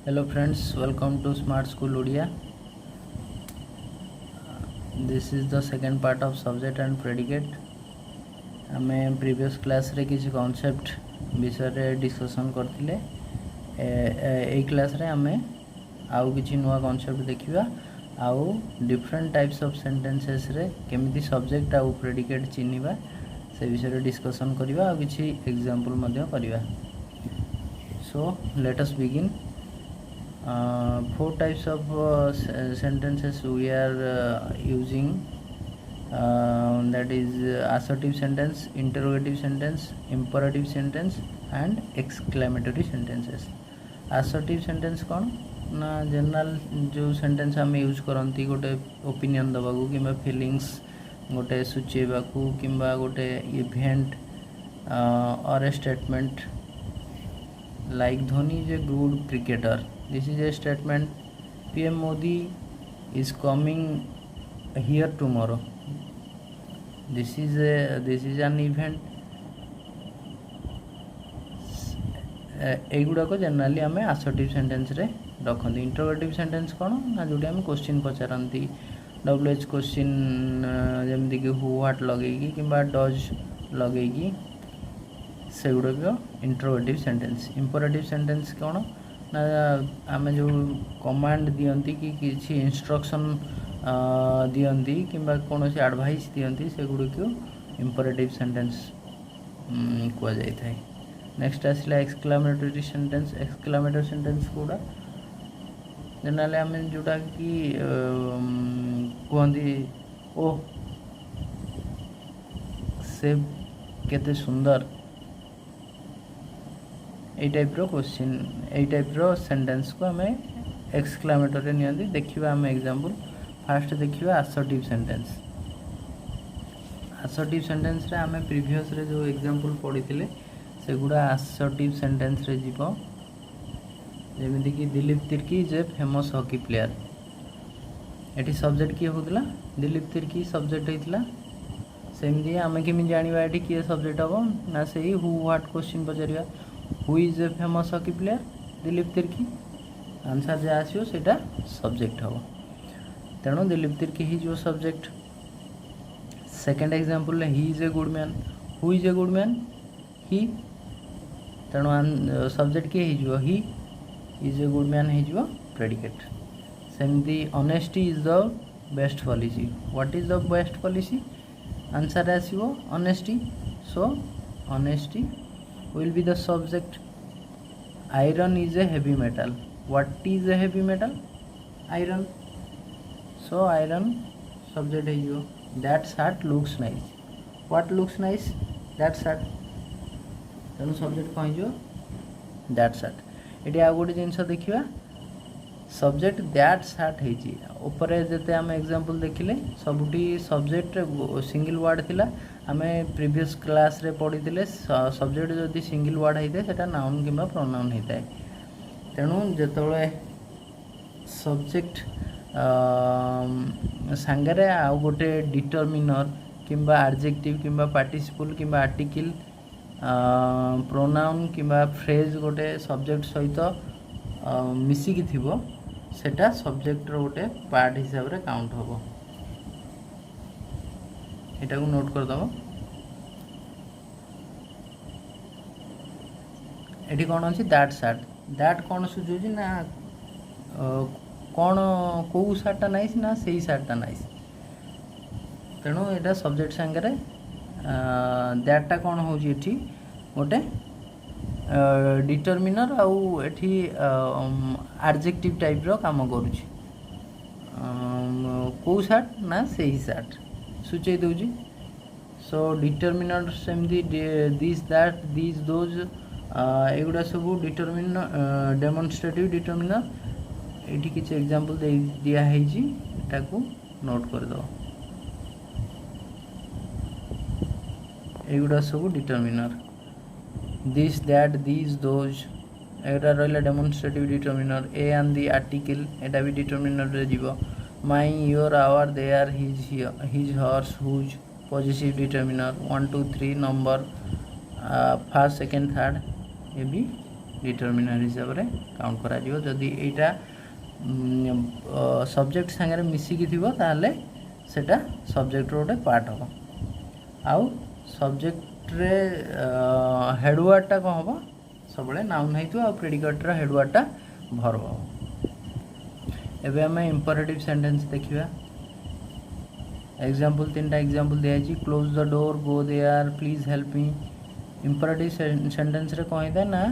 Hello friends, welcome to Smart School Odia. This is the second part of subject and predicate. आमे previous class रे किसी concept विषय रे discussion करथिले ए class रे आमे आउ किसी नुआ कॉन्सेप्ट देखिबा आउ डिफरेंट टाइप्स ऑफ सेंटेंसेस रे केमिति सब्जेक्ट आउ प्रेडिकेट चिनिबा से विषय रे डिस्कशन करिबा आ किसी एग्जांपल मध्ये करिबा. So let us begin. Four types of sentences we are using, that is assertive sentence, interrogative sentence, imperative sentence and exclamatory sentences. Assertive sentence कौन ना जनरल जो सेंटेंस आम यूज करती गोटे ओपिनियन दबाकू कि फिलिंग्स गोटे सूचेबाकू कि गोटे इवेंट और statement like Dhoni is a good cricketer. This is a statement. PM Modi is coming here tomorrow. This is an event. एगुड़ाक जनरली आम आसर्टिव सेंटेंस रे रखते. इंटरोगेटिव सेंटेंस कौन ना जोटी आम क्वेश्चन पचारती WH क्वेश्चन जमती कि हु व्हाट लगे कि डज लगे से गुड़ाक इंटरोगेटिव सेंटेंस. इंपरेटिव सेंटेंस कौन ना आम जो कमांड दियंती कि किसी इंस्ट्रक्शन दियंती कि कौन से एडवाइस दियंती से गुड़ाक इंपरेटिव सेंटेंस कह जाए. नेक्स्ट आसला एक्सक्लामेटरी सेंटेंस. एक्सक्लामेटरी सेंटेंस गुड़ा जनरली आम जोटा कि कहती ओ से केते सुंदर এই टाइप्र क्वेश्चन এই टाइप्र सेंटेंस को आम एक्सक्लामेटरी नियंती. देखिए आम एग्जांपल फास्ट देखिए आसर्टिव सेंटेंस. आसर्टिव सेंटेंस रे आम प्रीवियस रे जो एग्जांपल पढ़ी से गुड़ा आसर्टिव सेंटेंस रे जीव जेमिति कि Dilip Tirkey is a famous hockey player. Eighty subject किए होता दिलीप तिर्की सब्जेक्ट होता सेमती आम केमी जाना ये किए सब्जेक्ट हम ना से हु व्हाट क्वेश्चन पचार who is a famous hockey player Dilip Tirkey answer जहाँ आसो से सब्जेक्ट हम. तेणु दिलीप तिर्की ही जो subject. Second example he is a good man. Who is a good man he. तेणु सब्जेक्ट किए हो he is a good man हो प्रेडिकेट. सेमती honesty is the best policy. What is the best policy answer आसो honesty. So honesty will be the subject. Iron is a heavy metal. What is a heavy metal? Iron. So iron subject है जो. That shirt looks nice. What looks nice? That shirt. तेणु subject कौन जो that short. ये आउ गोटे जिनस देखा subject that short hopper जिते आम एग्जांपल देखिले सबुठी सब्जेक्ट सिंगल वर्ड थिला. आम प्रीवियस क्लास रे पढ़ी सब्जेक्ट जदि सिंगल वर्ड होता है सेटा नाउन किंबा प्रोनाउन होता है. तेणु जिते सब्जेक्ट सांगरे आउ गोटे डिटरमिनर किंबा एडजेक्टिव किंबा पार्टिसिपल किंबा आर्टिकल प्रोनाउन किंबा फ्रेज गोटे सब्जेक्ट सहित मिसिकी थिबो सेटा सब्जेक्ट रो गोटे पार्ट हिसाब रे काउंट होबो. एटा को नोट कर दबो. एठी कोन अछि that short. That cone Suzuki ना कोन को शार्टटा नाइस ना सेही शार्टटा नाइस. तेणु एटा सब्जेक्ट संगे दैटटा कोन होजी एठी गोटे डिटरमिनर आउ एठी एडजेक्टिव टाइप रो काम करूची. को शार्ट ना सेही शार्ट सूचे दूजी. सो डिटरमिनर सेमती दिस दैट दिस दोज एगुड़ा सब डिटरमिनर डेमोन्स्ट्रेटिव डिटरमिनर. ये किसी एग्जांपल दे दिया है को नोट कर दो. एगुड़ा सब determiner this that this those एटा रहा demonstrative determiner. A and the article एटा भी डिटरमिनर रे जीवो. My your our their his hers whose possessive determiner. 1 2 3 number first second third ये भी डिटरमिनर हिसाब से काउंट करा जिवो जदी एटा सब्जेक्ट संगे मिसिकी थिबो ताले सेटा सब्जेक्ट रो गोटे पार्ट हम आउ सब्जेक्ट रे हेडवर्ड टा कौन हम सब नाउन है आ प्रेडिकेट रो हेडवर्ड टा वर्ब हम एबे हमें इंपरेटिव सेंटेंस देखिबा एग्जांपल 3टा एग्जांपल दिया छी close the door go there please help me imperative sentence रे कौन है ना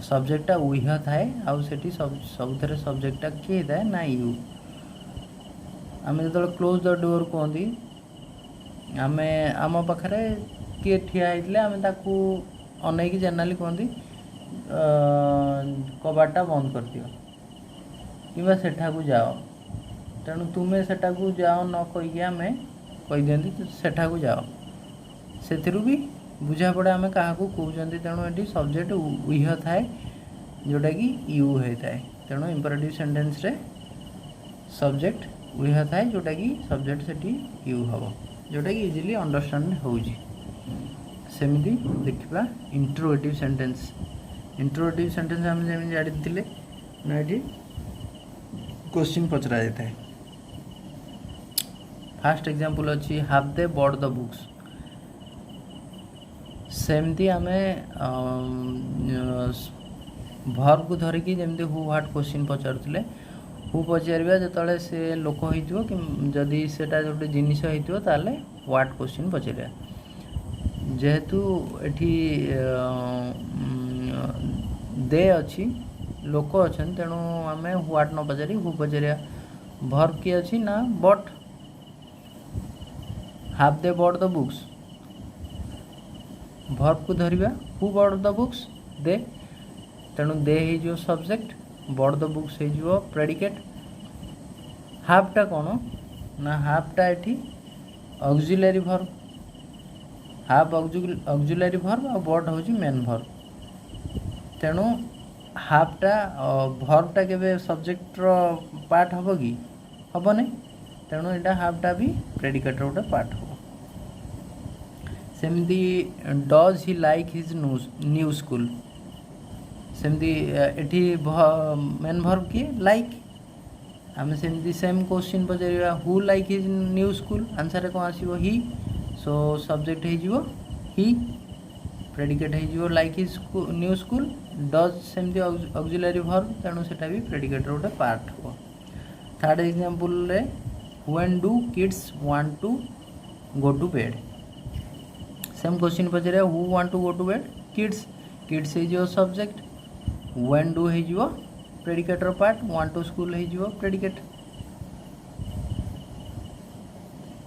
सब्जेक्टा उह थाए आउ सेठी सबुथरे सब्जेक्टा किए थाए ना यू आम जो क्लोज द डोर कहती आम आम पाखे किए ठिया होते आम अनेक जनरली कहती कबाटा बंद कर दियो कि सेठा को जाओ तेणु तुम्हें सेठा को जाओ न कहीकि आम कही दिखती सेठा को जाओ से भी बुझा पड़े आम क्या कहते तेणु ये सब्जेक्ट उह थाए जोटा कि यू होता है तेणु इंपरेटिव सेंटेंस रे सब्जेक्ट उह थाए जोटा कि सब्जेक्ट से यू हम जोटा कि इजिली अंडरस्टैंड होमती देखा इंट्रोगेटिव सेंटेंस आम जमी जानी ना ये क्वेश्चन पचरा जाता है फास्ट एग्जांपल अच्छी half they bought the books सेमती आम भर्ब को धरिकी जमी हु व्हाट क्वेश्चन पचारुले हु पचार जो से लोक हो जदि सेटा गोटे जिनिस हो व्हाट क्वेश्चन पचार जेहेतु एठी दे अच्छी लोक अच्छा तेणु आम व्हाट न पचारि हु पचार भर्ब किए अच्छी ना but half they bought the books verb को धरिबा हु बॉट द बुक्स दे तेणु दे हो सब्जेक्ट बॉट द बुक्स हो प्रेडिकेट हाफटा कौन ना हाफटा एठी auxiliary verb half auxiliary verb और बॉट हूँ मेन भर्ब तेणु हाफटा भर्बटा के सब्जेक्ट रो पार्ट हम कि हम नहीं तेणु यहाँ हाफटा भी प्रेडिकेट गोटे पार्ट हम सेमती does he like his new school सेमती एठी मेन भर्ब किए लाइक आम सेमती सेम क्वेश्चन पचार who like his new school answer कौन आसो ही सो सब्जेक्ट हो ही प्रेडिकेट हो like his new school does सेमती ऑक्सिलरी भर्ब तेणु सेटा भी प्रेडिकेट गोटे पार्ट हो थर्ड एग्जांपल रे when do kids want to go to bed same question पचारे who want to go to bed kids हो सब्जेक्ट व्हेन डू हो predicate part want to school हो प्रेडिकेट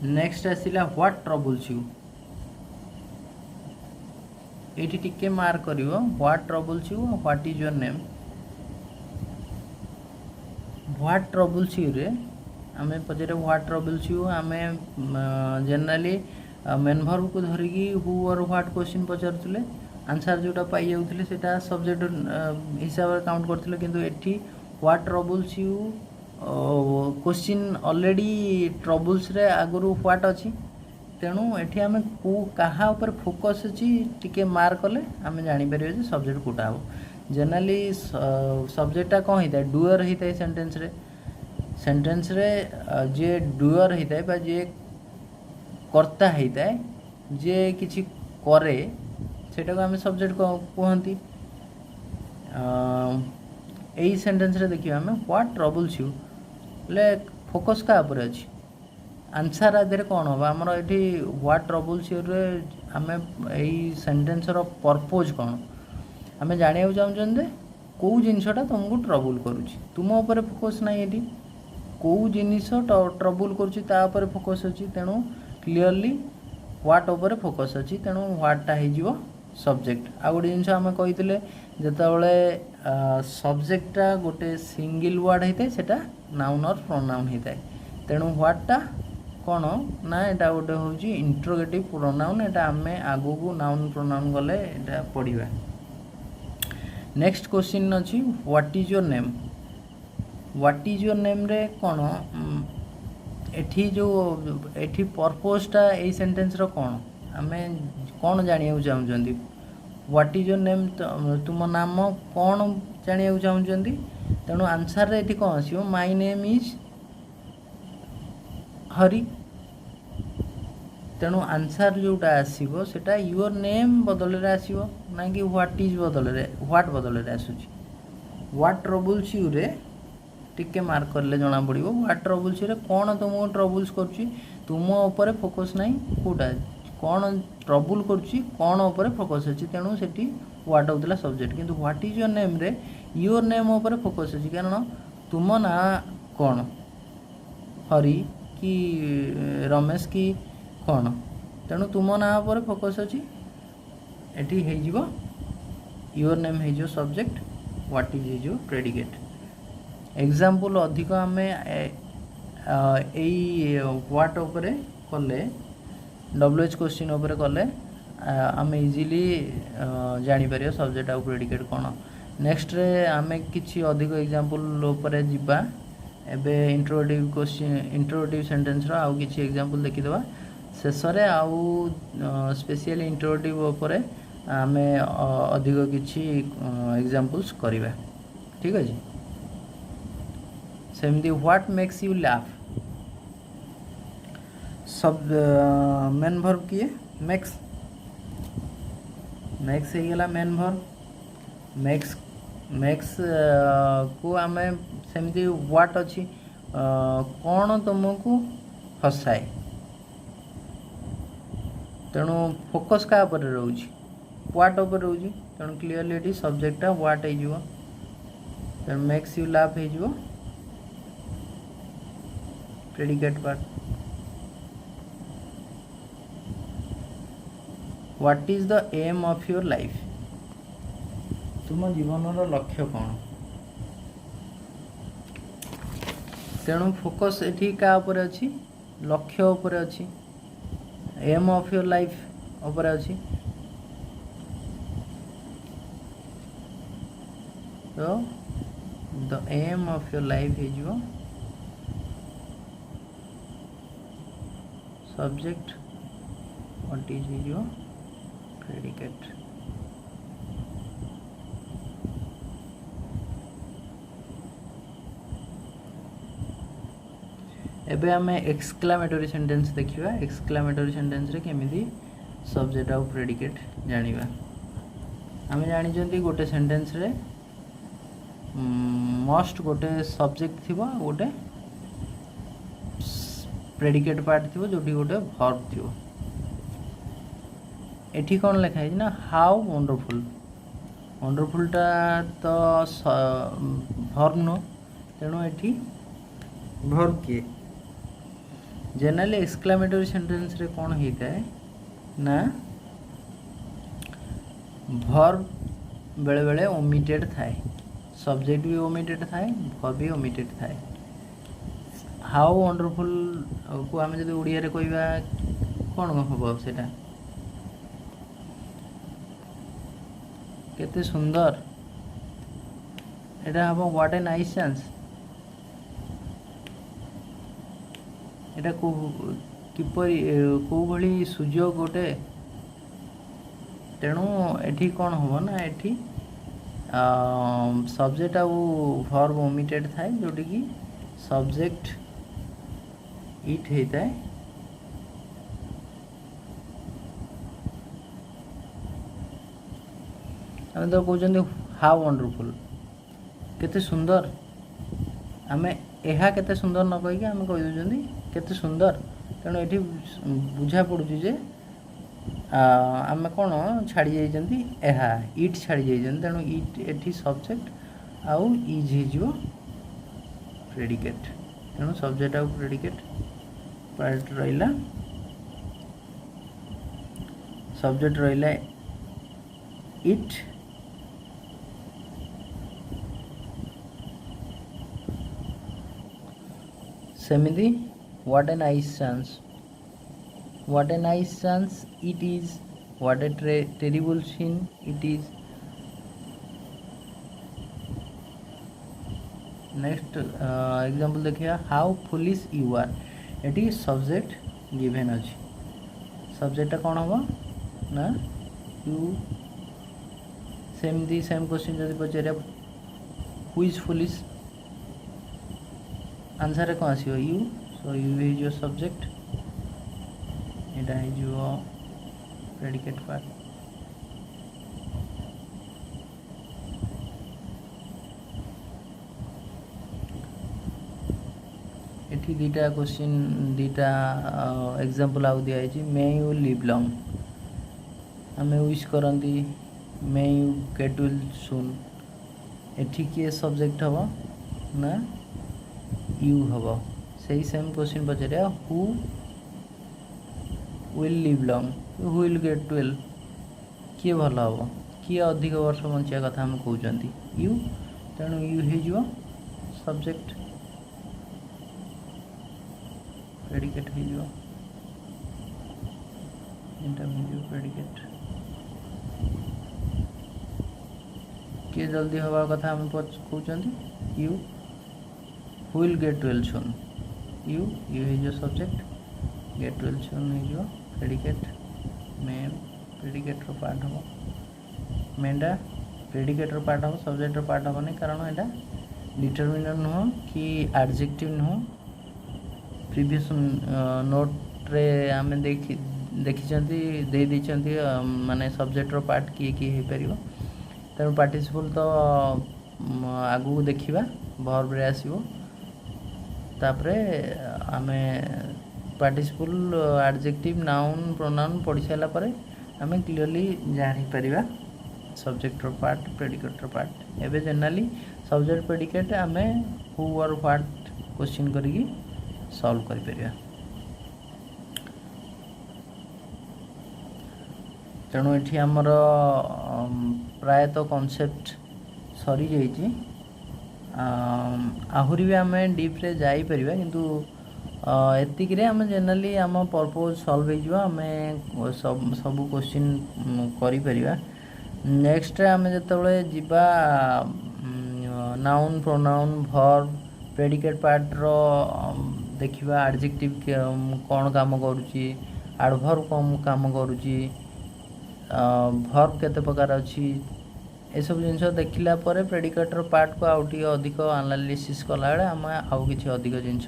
नेक्स्ट आसला what troubles you ये टिके mark कर what troubles you what is your name what troubles you रे आम पचारे व्हाट ट्रबल्स यू आम जनरली मेन भर्ब को धरिकी हु और व्हाट क्वेश्चन पचारुले आंसर जोटा पाई जाऊे सेटा सब्जेक्ट हिसाब से काउंट करते किंतु एठी what troubles you question already troubles रे आगुरी व्हाट अच्छी तेणु एठी आम को कहा ऊपर फोकस अच्छी टिके मार्क कले आम जापर सब्जेक्ट कोटा हम जनरली सब्जेक्टा कौन होता है डुअर होता है सेंटेंस रे जे डुअर होता है जे कर्ता होता है जे किसी करे सेटा को आम सब्जेक्ट कहती यही सेंटेंस रे देखिए आम व्हाट ट्रबल्स यू ले फोकस क्या ऊपर अच्छी आंसर आधे कौन हम आमर ये व्हाट ट्रबल्स यू रे आम यही सेंटेंस रो पर्पज कौन आम जाना चाहते कौ जिनटा तुमको ट्रबुल करुँच तुम उपर फोकस ना ये कौ जिनिस ट्रबुल कर फोकस अच्छी तेणु क्लीयरली व्हाट उपर फोकस अच्छी तेणु व्हाटा हो सब्जेक्ट आ गोटे जिन आम कही जिते सब्जेक्टा गोटे सिंगल वर्ड होता है सेटा नाउन और प्रोनाउन होता है तेणु व्हाटा कौन ना यहाँ गोटे हूँ इंट्रोगेटिव प्रोनाउन यहाँ आम आगू को नाउन प्रोनाउन गले यहाँ पढ़ा नेक्स्ट क्वेश्चन अच्छी what is your name what is your name रे कौन एठी जो एठी पर्पसटा यही सेंटेंस रो कौन आम कौन जानिया चाहूँगी व्हाट इज योर नेम तुम नाम कौन जानिया चाहूँगी तेणु आंसर रे कौन आसो माय नेम इज हरि तेणु आंसर जोटा आसो सेटा योर नेम बदल आसो ना कि व्हाट इज बदल व्हाट बदल आसूँ व्हाट ट्रबल्स यू रे टिके मार्क करले जना पड़ो व्हाट ट्रबल्स रे कौन तुमको ट्रबल्स कर तुम उपर फोकस ना कौटा कौन ट्रबल कौन उपर फोकस अच्छी तेणु से व्हाट होता सब्जेक्ट किंतु व्हाट इज योर नेम रे योर नेम उपर फोकस अच्छी कारण तुम ना कौन हरि कि रमेश कि कौन तेणु तुम ना उपर फोकस अच्छी एटी हो योर नेम हो subject what is your predicate example अधिक आम व्हाट उपरे कले WH क्वेश्चन उपरे कले आम इजिली जापर सब्जेक्ट आउ प्रेडिकेट कौन नेक्स्ट रे आम किसी अधिक एग्जाम्पल उपरे जिबा एबे इंट्रोडक्टिव क्वेश्चन इंट्रोडक्टिव सेंटेंस रो आउ किसी एग्जाम्पल देखिदेवा शेष रे आउ स्पेशली इंट्रोडक्टिव उपरे आम अधिक किसी एग्जाम्पल्स करिबा ठीक अछि सेमती व्हाट मेक्स यू लाफ सब मेन वर्ब किए मेक्स मेक्स हो गला मेन वर्ब मेक्स को आम सेमती व्हाट अच्छी कौन तुमको हसाए तेणु फोकस क्या पर रोच व्हाट उपर रोच तेणु क्लीयरली ये सब्जेक्टा व्हाट हो तेणु मेक्स यू लाफ हो predicate part what is the aim of your life तुम जीवन लक्ष्य कौन तेणु फोकस एठी का ऊपर अच्छी लक्ष्य ऊपर अच्छी एम ऑफ योर लाइफ ऊपर अच्छी तो the aim of your life हो subject what is your predicate एबे आम एक्सक्लामेटरी सेंटेंस देखिबा एक्सक्लामेटरी सेंटेंस रे केमिति सब्जेक्ट आउ प्रेडिकेट जानिबा आम जानी गोटे सेंटेंस रे मस्ट गोटे सब्जेक्ट थिबा गोटे प्रेडिकेट पार्ट थी जोटी गोटे वर्ब थी एठी कौन लिखा है ना हाउ वंडरफुल वंडरफुलटा तो वर्ब नुह तेणु एठी वर्ब किए जनरली एक्सक्लामेटरी सेंटेंस रे कौन होता है ना वर्ब बेले बेले ओमिटेड थाए सब्जेक्ट भी ओमिटेड थाए वर्ब भी ओमिटेड थाए हाउ वंडरफुल को आम जब ओडिया रे कहबा कौन हम सेटा केते सुंदर एटा हम व्हाट ए नाइस चांस एटा को किपरि को भली सुजोग गोटे तेणु एठी कौन हम ना एठी सब्जेक्ट आ वर्ब ओमिटेड थाए जोटी की सब्जेक्ट इट होता है आम तो कहते हाउ वंडरफुल केते सुंदर आम यह केते सुंदर न कहीकि आम कहीदे केते सुंदर तेणु ये बुझा पड़ुची जे आम कौन छाड़ी जाइए इट छाड़ी जाइए तेणु इट एटी सब्जेक्ट आउ इज हो प्रेडिकेट तेणु सब्जेक्ट आउ प्रेडिकेट पार्ट रहा सब्जेक्ट रहा इट सेमिति what a nice chance what a nice chance it is what a terrible scene it is next example देखिए हाउ फुलिश यू आर एटी सब्जेक्ट गिवेन अच्छी subject कौन हम ना यू सेमती सेम क्वेश्चन जब पचारे हु इज फुलिश आंसर कौन आसो you so you is your subject यहाँ हो प्रेडिकेट पार्ट एठी दीटा क्वेश्चन दीटा एग्जांपल आउ दिया है मे यू लिव लॉन्ग आमे विश करंती may you get well soon एठी के सब्जेक्ट हबो ना यू हबो सही सेम क्वेश्चन पचारे who will live long who will get well किए भल हम किए अधिक वर्ष बंचा कथा आम कहते यू तेणु यू हो सब्जेक्ट प्रेडिकेट हो प्रेडिकेट किए जल्दी हवा कथा आम कहते you who will get well soon you हो सब्जेक्ट गेट वेल सून हो प्रेडिकेट मेन प्रेडिकेट पार्ट हम मेनटा प्रेडिकेट पार्ट हम सब्जेक्ट पार्ट हम नहीं कारण यहाँ डिटरमिनर नुह कि एडजेक्टिव नुह प्रीवियस नोट रे आम देखी माने सब्जेक्ट पार्ट किए किए हो पार तेणु पार्टिसिपल तो आगू देखा वर्ब रे आसो तापरे आमे पार्टिसिपल एडजेक्टिव नाउन प्रोनाउन पढ़ी सारा पर आम क्लीयरली जानी परिबा सब्जेक्ट पार्ट प्रेडिकेट पार्ट एवं जनरली सब्जेक्ट प्रेडिकेट आम हु और व्हाट क्वेश्चन करिकी सॉल्व करि परिबा तेणु एठी हमर प्रायतः कॉन्सेप्ट सरी जाइए आहुरी भी आम डीप रे जाई परिबा किंतु एतिक आम जनरली आम पर्पज सॉल्व हो आम सब क्वेश्चन करि परिबा नेक्स्ट आम जिते जीवा noun pronoun verb predicate part रो देखिबा एडजेक्टिव कौन काम करुची एडवर्ब कौन काम करुची वर्ब केते प्रकार अच्छी ये सब जिनस देखला पर प्रेडिकेट पार्ट को आउ टिके अधिक एनालिसिस कला बेले आम आउ किछि अधिक जिनस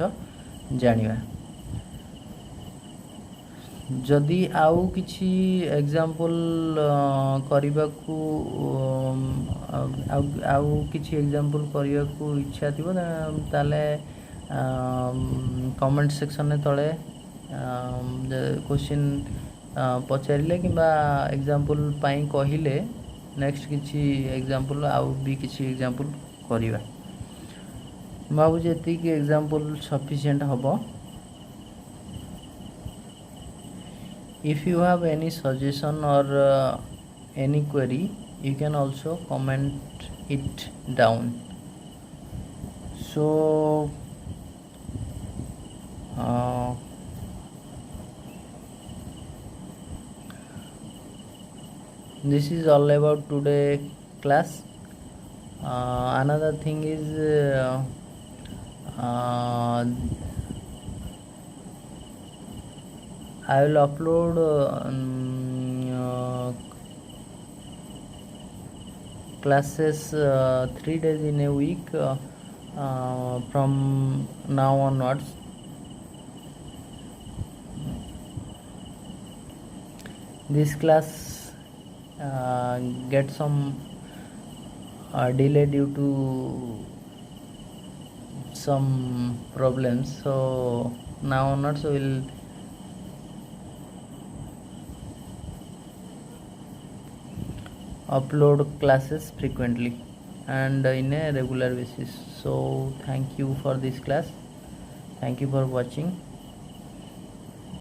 जानिबा जदि आउ किछि एग्जांपल करबा को आउ किछि एग्जांपल करबा को इच्छा थिबो ताले कमेंट सेक्शन में तले क्वेश्चन पचारे कि एग्जांपल पाई कहिले नेक्स्ट किछि एग्जांपल आउ भी किछि एग्जांपल करबा भावु जेति कि एग्जांपल सफिशिएंट हबो if you have any suggestion or any query you can also comment it down so this is all about today class another thing is I will upload classes 3 days in a week from now onwards. This class get some delay due to some problems, so now onwards we will upload classes frequently and in a regular basis. So thank you for this class, thank you for watching.